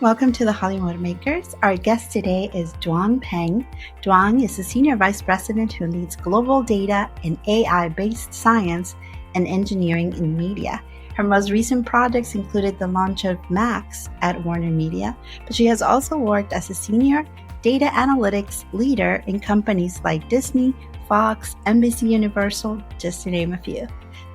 Welcome to the Hollywood Makers. Our guest today is Duan Peng. Duan is the Senior Vice President who leads global data and AI-based science and engineering in media. Her most recent projects included the launch of Max at Warner Media, but she has also worked as a senior data analytics leader in companies like Disney, Fox, NBC Universal, just to name a few.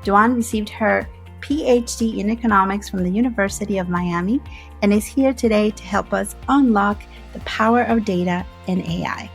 Duan received her PhD in economics from the University of Miami and is here today to help us unlock the power of data and AI.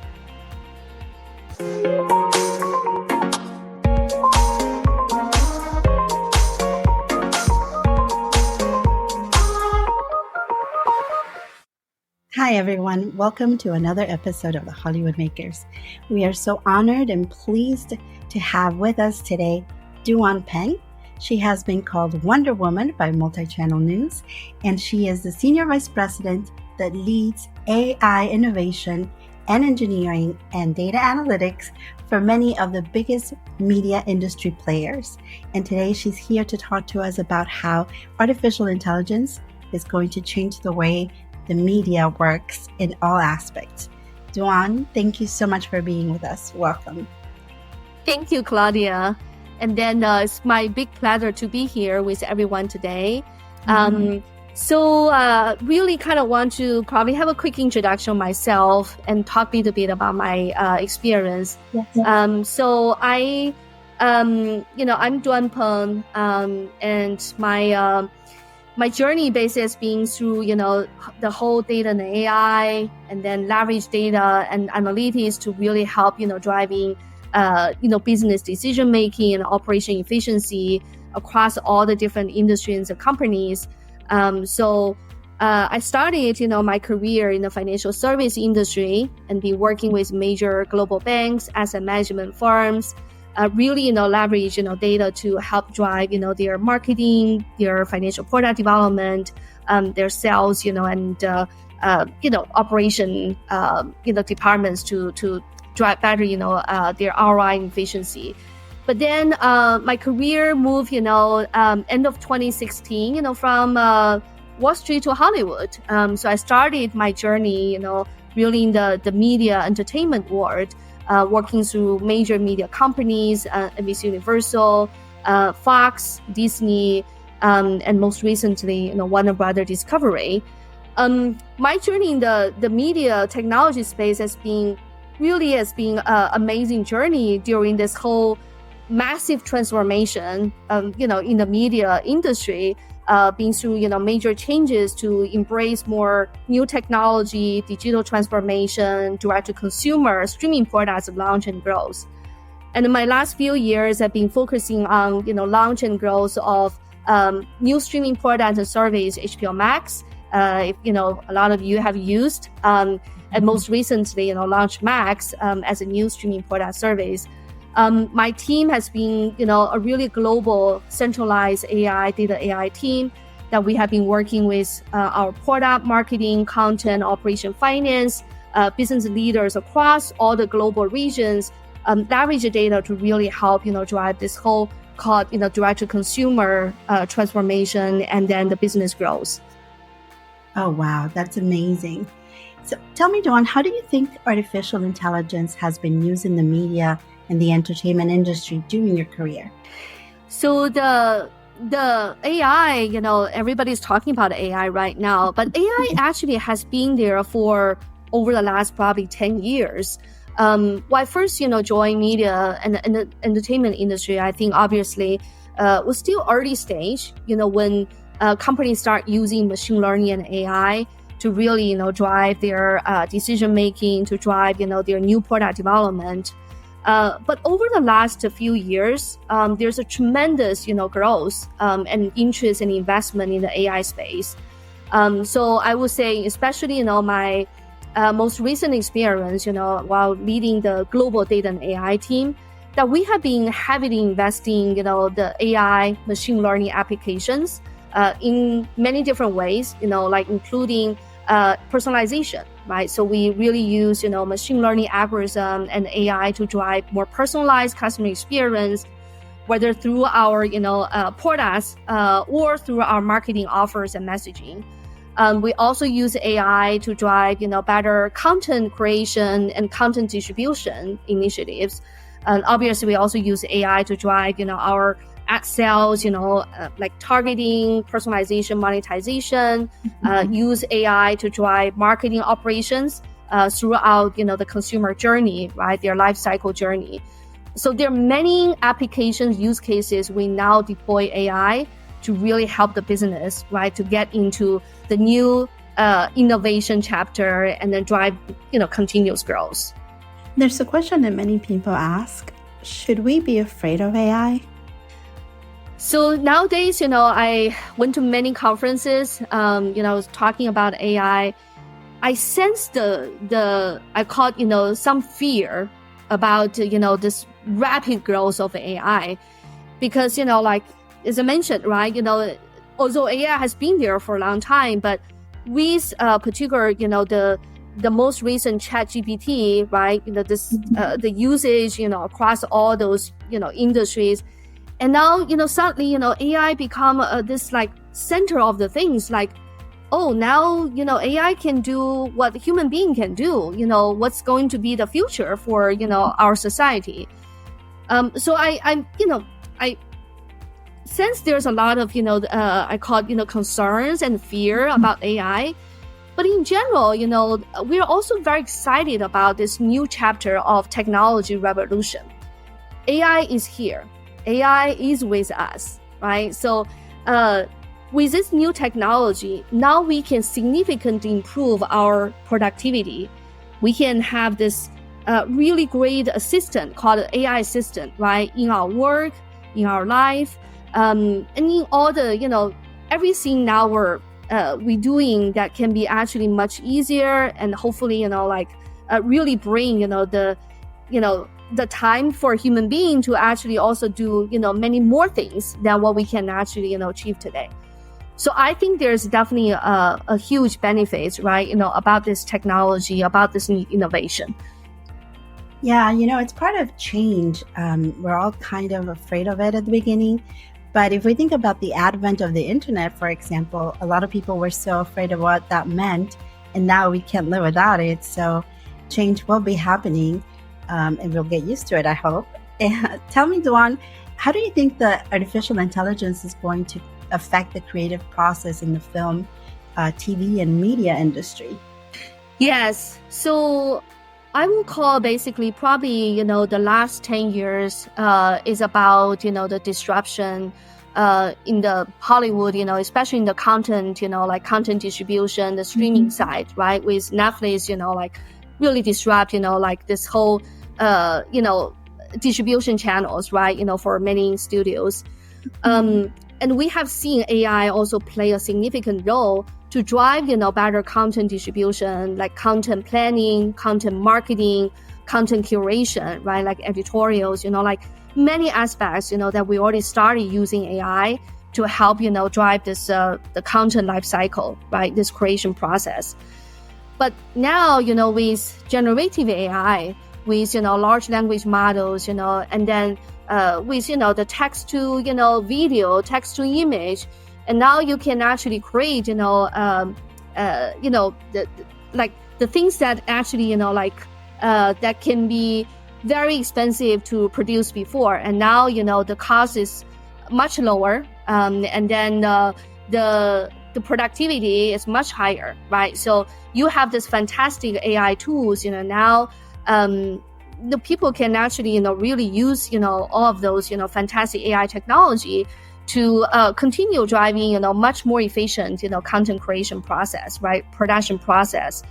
Hi, everyone. Welcome to another episode of the Hollywood Makers. We are so honored and pleased to have with us today Duan Peng. She has been called Wonder Woman by Multi-Channel News, and she is the Senior Vice President that leads AI innovation and engineering and data analytics for many of the biggest media industry players. And today she's here to talk to us about how artificial intelligence is going to change the way the media works in all aspects. Duan, thank you so much for being with us. Welcome. Thank you, Claudia. And then it's my big pleasure to be here with everyone today. So really kind of want to probably have a quick introduction myself and talk a little bit about my experience. Yes. So I'm Duan Peng, and my journey basically has been through, the whole data and AI, and then leverage data and analytics to really help, driving business decision-making and operation efficiency across all the different industries and companies. So I started, my career in the financial service industry and been working with major global banks, asset management firms, really, leverage, data to help drive, their marketing, their financial product development, their sales, and, operation, departments to drive better, their ROI and efficiency. But then my career moved, end of 2016, from Wall Street to Hollywood. So I started my journey, really in the media entertainment world, working through major media companies, NBC Universal, Fox, Disney, and most recently, Warner Brothers Discovery. My journey in the media technology space has been an amazing journey during this whole massive transformation, in the media industry, being through, major changes to embrace more new technology, digital transformation, direct-to-consumer, streaming products launch and growth. And in my last few years, I've been focusing on, launch and growth of new streaming products and service, HBO Max. A lot of you have used, and most recently, launched Max as a new streaming product service. My team has been, a really global, centralized data AI team that we have been working with our product, marketing, content, operation, finance, business leaders across all the global regions, leverage the data to really help, drive this whole called, direct-to-consumer transformation and then the business growth. Oh, wow. That's amazing. So tell me, Duan, how do you think artificial intelligence has been used in the media and the entertainment industry during your career? So the AI, everybody's talking about AI right now, but AI actually has been there for over the last probably 10 years. When I first, joined media and the entertainment industry, I think obviously was still early stage, when companies start using machine learning and AI to really, drive their decision-making, to drive, their new product development. But over the last few years, there's a tremendous, growth and interest and investment in the AI space. So I would say, especially, my most recent experience, while leading the global data and AI team, that we have been heavily investing, the AI machine learning applications in many different ways, like including personalization, right? So we really use, machine learning algorithm and AI to drive more personalized customer experience, whether through our, products or through our marketing offers and messaging. We also use AI to drive, better content creation and content distribution initiatives. And obviously, we also use AI to drive, our ad sales, like targeting, personalization, monetization. Use AI to drive marketing operations throughout, the consumer journey, right? Their life cycle journey. So there are many applications, use cases. We now deploy AI to really help the business, right, to get into the new innovation chapter and then drive, continuous growth. There's a question that many people ask: should we be afraid of AI? So nowadays, I went to many conferences, talking about AI. I sense I caught, some fear about, this rapid growth of AI, because, like, as I mentioned, right, although AI has been there for a long time, but with particular, the most recent ChatGPT, right, this the usage, across all those, industries, and now, suddenly, AI become this like center of the things, like, oh, now, AI can do what a human being can do, what's going to be the future for, our society. So I sense there's a lot of, I call it, concerns and fear about AI. But in general, we're also very excited about this new chapter of technology revolution. AI is here. AI is with us, right? So with this new technology, now we can significantly improve our productivity. We can have this really great assistant called AI assistant, right, in our work, in our life, and in all the, everything now we're doing that can be actually much easier, and hopefully, really bring, the time for a human being to actually also do, many more things than what we can actually, achieve today. So I think there's definitely a huge benefit, right, about this technology, about this new innovation. Yeah, it's part of change. We're all kind of afraid of it at the beginning. But if we think about the advent of the internet, for example, a lot of people were so afraid of what that meant, and now we can't live without it. So change will be happening, and we'll get used to it, I hope. And tell me, Duan, how do you think the artificial intelligence is going to affect the creative process in the film, TV, and media industry? Yes. So I will call basically probably, the last 10 years is about, the disruption in the Hollywood, especially in the content, like content distribution, the streaming side, right? With Netflix, like really disrupt, like this whole, distribution channels, right? For many studios. And we have seen AI also play a significant role to drive, better content distribution, like content planning, content marketing, content curation, right? Like editorials, like many aspects, that we already started using AI to help, drive this, the content life cycle, right? This creation process. But now, with generative AI, with, large language models, and then with, the text to, video, text to image, and now you can actually create, the things that actually, that can be very expensive to produce before. And now, the cost is much lower. And then the productivity is much higher, right? So you have this fantastic AI tools, now, the people can actually, really use, all of those, fantastic AI technology to continue driving, much more efficient, content creation process, right? Production process.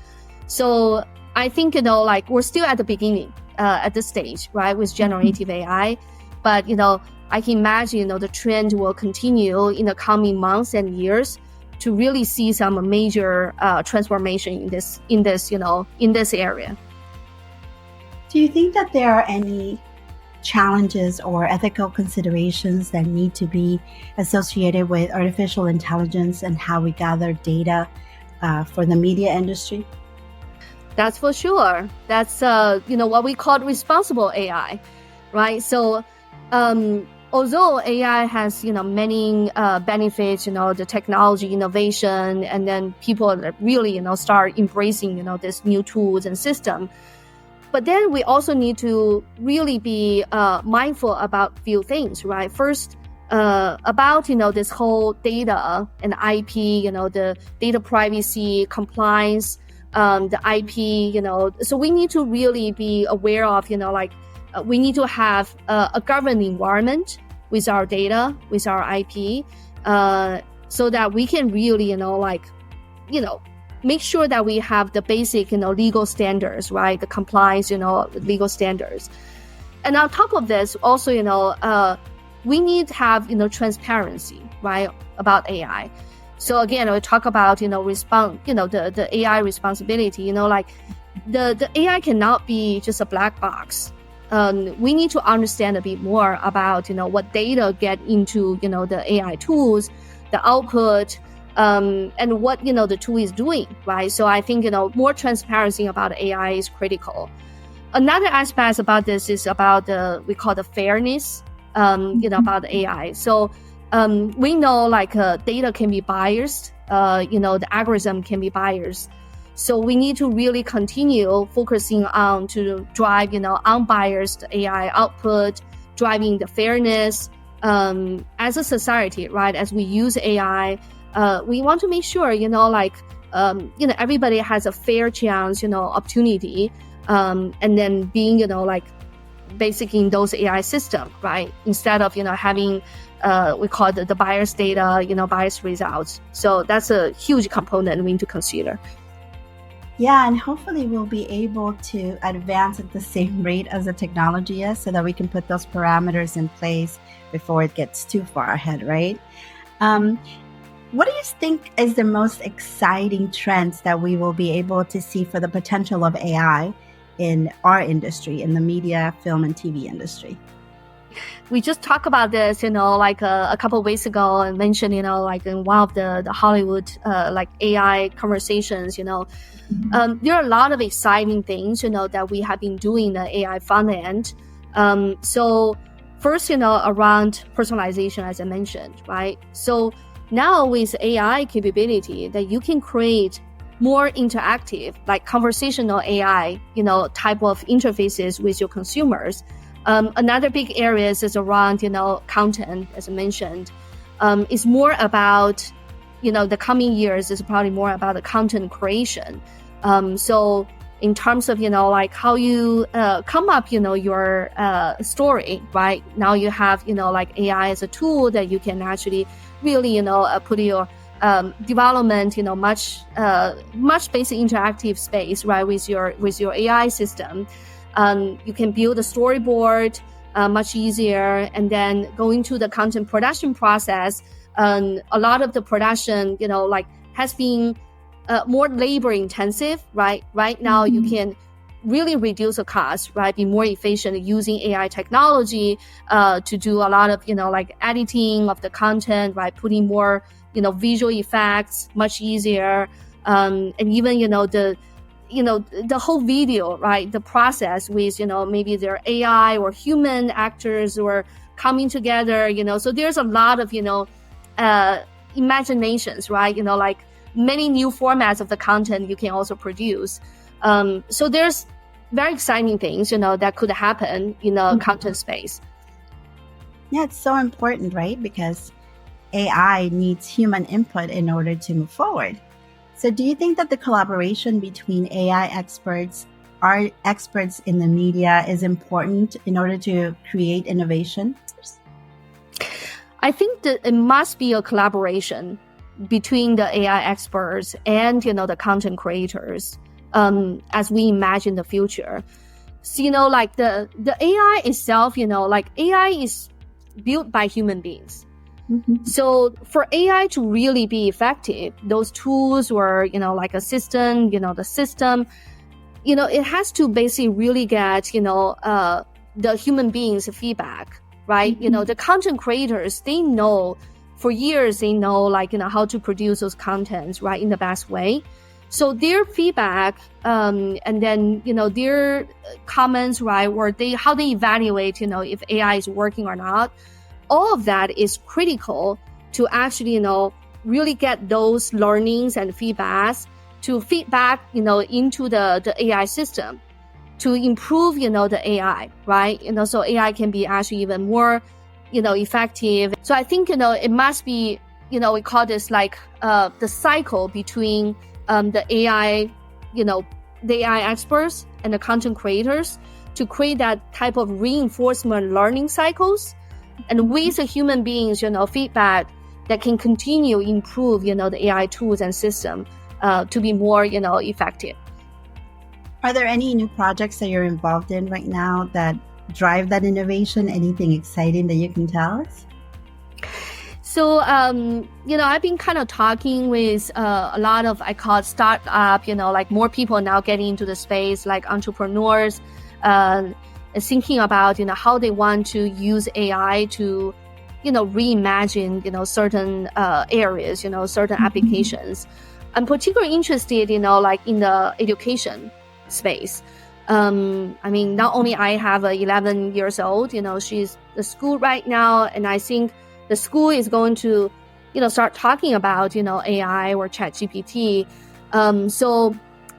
So I think, we're still at the beginning at this stage, right? With generative AI. But, I can imagine, the trend will continue in the coming months and years to really see some major transformation in this area. Do you think that there are any challenges or ethical considerations that need to be associated with artificial intelligence and how we gather data for the media industry? That's for sure. That's what we call responsible AI, right? So although AI has, many benefits, the technology innovation, and then people really, start embracing, this new tools and system. But then we also need to really be mindful about few things, right? First, about, this whole data and IP, the data privacy, compliance, the IP, so we need to really be aware of, we need to have a governed environment with our data, with our IP, so that we can really, make sure that we have the basic, legal standards, right? The compliance, legal standards. And on top of this, also, we need to have, transparency, right, about AI. So again, we talk about, the AI responsibility, the AI cannot be just a black box. We need to understand a bit more about, what data get into, the AI tools, the output, and what, the tool is doing, right? So I think, more transparency about AI is critical. Another aspect about this is about we call the fairness, about AI. So we know data can be biased, the algorithm can be biased. So we need to really continue focusing on to drive, unbiased AI output, driving the fairness. As a society, right, as we use AI, we want to make sure, everybody has a fair chance, opportunity, and then being, basic in those AI system, right? Instead of, having, we call it the biased data, biased results. So that's a huge component we need to consider. Yeah, and hopefully we'll be able to advance at the same rate as the technology is so that we can put those parameters in place before it gets too far ahead, right? What do you think is the most exciting trends that we will be able to see for the potential of AI in our industry, in the media, film, and TV industry? We just talked about this, a couple of weeks ago, and mentioned, in one of the Hollywood, AI conversations, there are a lot of exciting things, that we have been doing in the AI front end. So first, around personalization, as I mentioned, right? So now with AI capability that you can create more interactive, like conversational AI, type of interfaces with your consumers. Another big area is around, content, as I mentioned. It's more about, the coming years is probably more about the content creation. So in terms of, how you come up, your story, right? Now you have, AI as a tool that you can actually really, put your development, much basic interactive space, right, with your AI system. You can build a storyboard much easier, and then go into the content production process. A lot of the production, has been more labor intensive, right? Right now, you can really reduce the cost, right? Be more efficient using AI technology to do a lot of, editing of the content, right? Putting more, visual effects much easier, and even, the whole video, right? The process with, maybe their AI or human actors or coming together, so there's a lot of, imaginations, right? Many new formats of the content you can also produce. So there's very exciting things, that could happen in the content space. Yeah, it's so important, right? Because AI needs human input in order to move forward. So do you think that the collaboration between AI experts, our experts in the media, is important in order to create innovation? I think that it must be a collaboration between the AI experts and, the content creators, as we imagine the future. So, the AI itself, AI is built by human beings. So for AI to really be effective, those tools or, like assistant, the system, it has to basically really get, the human beings' feedback, right? The content creators, they know for years, they know, how to produce those contents, right, in the best way. So their feedback, and then, their comments, right, or how they evaluate, if AI is working or not, all of that is critical to actually, really get those learnings and feedbacks to feedback, into the AI system to improve, the AI, right? So AI can be actually even more, effective. So I think, it must be, we call this like the cycle between the AI, the AI experts and the content creators to create that type of reinforcement learning cycles. And with the human beings, feedback that can continue improve, the AI tools and system to be more, effective. Are there any new projects that you're involved in right now that drive that innovation? Anything exciting that you can tell us? So, I've been kind of talking with a lot of, I call it startup, like more people now getting into the space, like entrepreneurs, thinking about, how they want to use AI to, reimagine, certain areas, certain applications. I'm particularly interested, like in the education space. Not only I have a 11 years old, she's at school right now, and I think the school is going to, start talking about, AI or ChatGPT. So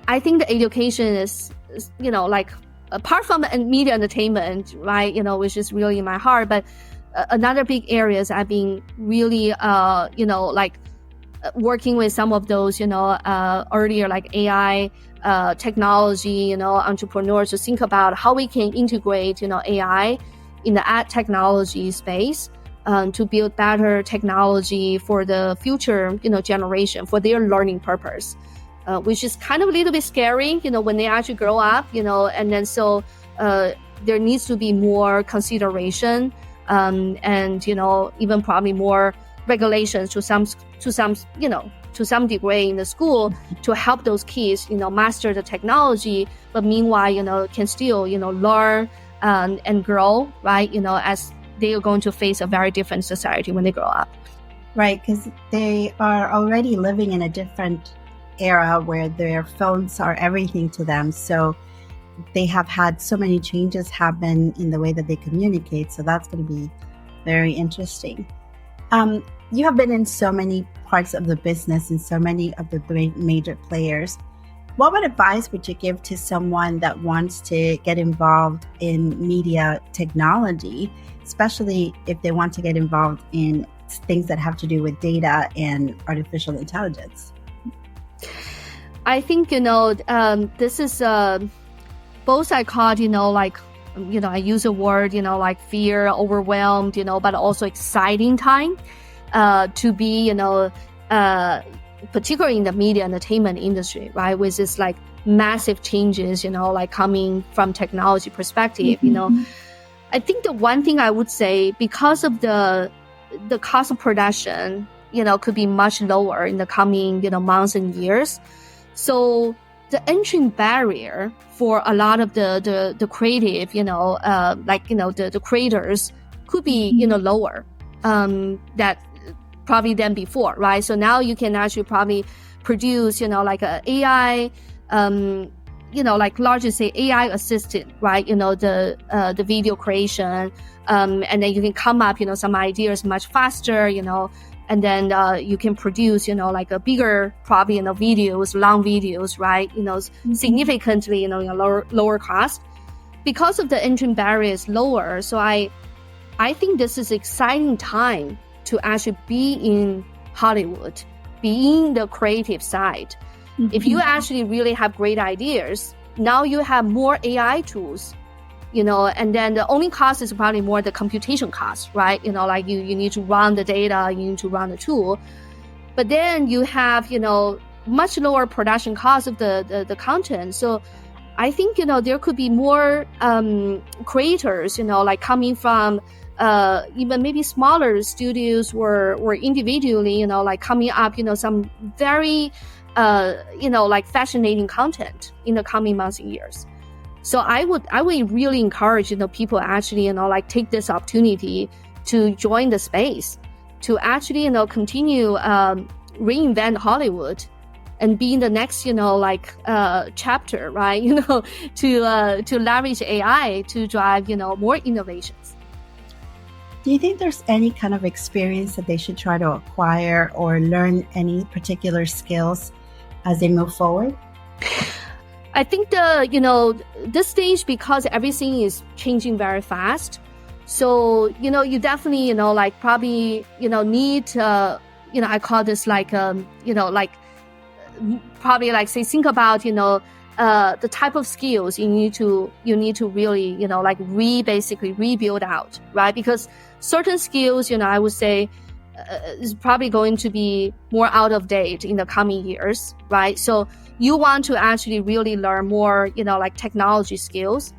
I think the education is, like apart from media entertainment, right, which is really in my heart, but another big areas I've been really, like working with some of those, earlier like AI, technology, entrepreneurs to think about how we can integrate, AI in the ad technology space to build better technology for the future, generation for their learning purpose, which is kind of a little bit scary, when they actually grow up, and then so there needs to be more consideration and, even probably more regulations to some degree in the school to help those kids, master the technology, but meanwhile, can still, learn and grow, right? As they are going to face a very different society when they grow up. Right, because they are already living in a different era where their phones are everything to them. So they have had so many changes happen in the way that they communicate. So that's going to be very interesting. You have been in so many parts of the business and so many of the major players. What advice would you give to someone that wants to get involved in media technology, especially if they want to get involved in things that have to do with data and artificial intelligence? I think, this is both I call, like, I use a word, like fear, overwhelmed, but also exciting time to be, particularly in the media entertainment industry, right? With this like massive changes, like coming from technology perspective, I think the one thing I would say, because of the cost of production, could be much lower in the coming, months and years. So the entry barrier for a lot of the creative, the creators could be, lower, that probably than before, right? So now you can actually probably produce, like a AI, like largely say AI assistant, right? The video creation, and then you can come up, some ideas much faster, and then you can produce, like a bigger, probably, videos, long videos, right? Significantly, lower cost. Because of the entry barrier is lower, so I think this is exciting time to actually be in Hollywood, be in the creative side. If you actually really have great ideas, now you have more AI tools, and then the only cost is probably more the computation cost, right? Like you need to run the data, you need to run the tool. But then you have, much lower production cost of the content. So I think, there could be more creators, like coming from even maybe smaller studios or individually, like coming up, some very, like fascinating content in the coming months and years. So I would really encourage, people actually, like take this opportunity to join the space, to actually, continue reinvent Hollywood and be in the next, chapter, right? To leverage AI to drive, more innovations. Do you think there's any kind of experience that they should try to acquire or learn any particular skills as they move forward? I think this stage, because everything is changing very fast. So, you definitely, probably, need, I call this probably say, think about, the type of skills you need to really, basically rebuild out, right? Because certain skills, I would say, is probably going to be more out of date in the coming years, right? So you want to actually really learn more, technology skills.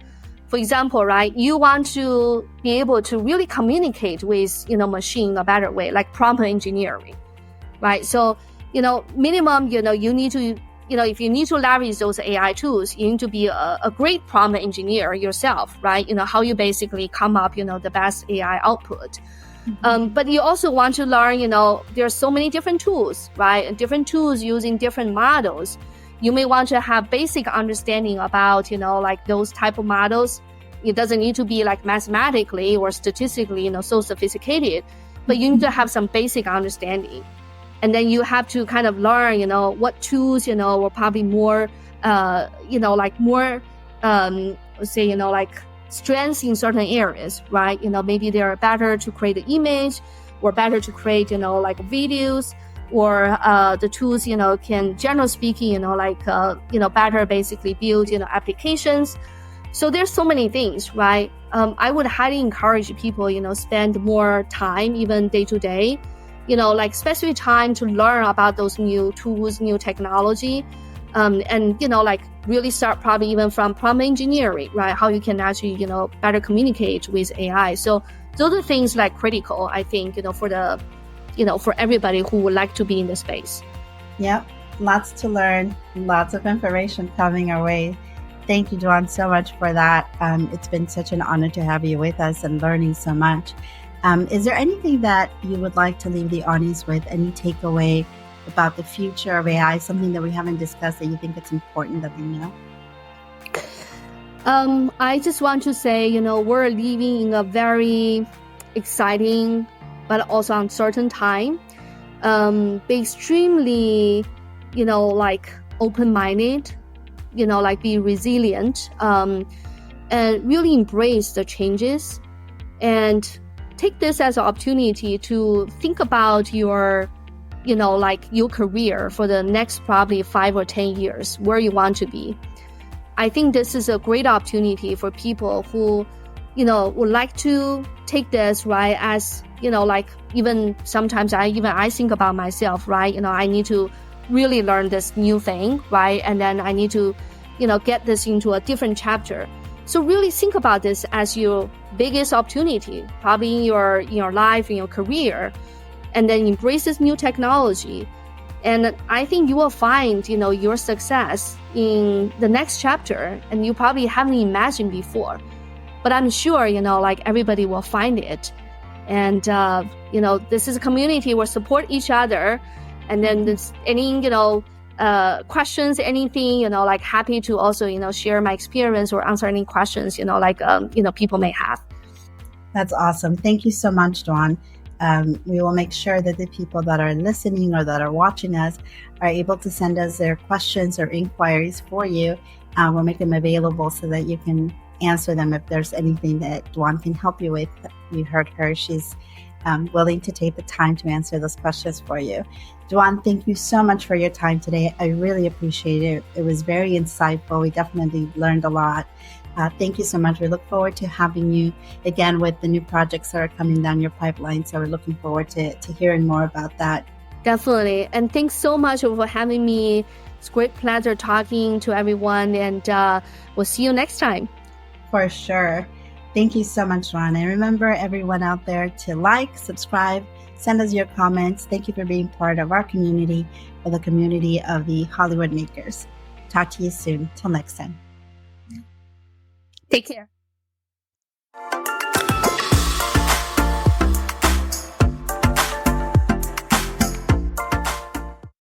For example, right, you want to be able to really communicate with, machine in a better way, like prompt engineering, right? So, minimum, you need to, if you need to leverage those AI tools, you need to be a great prompt engineer yourself, right? How you basically come up, the best AI output. But you also want to learn, there are so many different tools, right? And different tools using different models. You may want to have basic understanding about, those type of models. It doesn't need to be mathematically or statistically, so sophisticated, but you need to have some basic understanding. And then you have to kind of learn, what tools, were probably more, strengths in certain areas, right? Maybe they are better to create an image or better to create, videos, or the tools, can, generally speaking, better basically build, applications. So there's so many things, right? I would highly encourage people, spend more time, even day to day, specific time to learn about those new tools, new technology, and, really start probably even from prompt engineering, right? How you can actually, better communicate with AI. So those are things critical, I think, for everybody who would like to be in the space. Yep. Lots to learn, lots of information coming our way. Thank you, Duan, so much for that. It's been such an honor to have you with us and learning so much. Is there anything that you would like to leave the audience with, any takeaway about the future of AI, something that we haven't discussed that you think it's important that they know? I just want to say, we're living in a very exciting but also uncertain time. Be extremely, open-minded, be resilient, and really embrace the changes, and take this as an opportunity to think about your your career for the next probably 5 or 10 years, where you want to be. I think this is a great opportunity for people who, would like to take this, right, as, even sometimes I think about myself, right, I need to really learn this new thing, right, and then I need to, get this into a different chapter. So really think about this as your biggest opportunity, probably in your life, in your career, and then embrace this new technology. And I think you will find, your success in the next chapter, and you probably haven't imagined before. But I'm sure, everybody will find it. And, this is a community where support each other. And then there's any, questions, anything, happy to also, share my experience or answer any questions, people may have. That's awesome. Thank you so much, Duan. We will make sure that the people that are listening or that are watching us are able to send us their questions or inquiries for you. We'll make them available so that you can answer them if there's anything that Duan can help you with. You heard her. She's willing to take the time to answer those questions for you. Duan, thank you so much for your time today. I really appreciate it. It was very insightful. We definitely learned a lot. Thank you so much. We look forward to having you again with the new projects that are coming down your pipeline. So we're looking forward to hearing more about that. Definitely. And thanks so much for having me. It's a great pleasure talking to everyone, and we'll see you next time. For sure. Thank you so much, Ron. And remember, everyone out there, to like, subscribe, send us your comments. Thank you for being part of our community, or the community of the Hollywood makers. Talk to you soon. Till next time. Take care.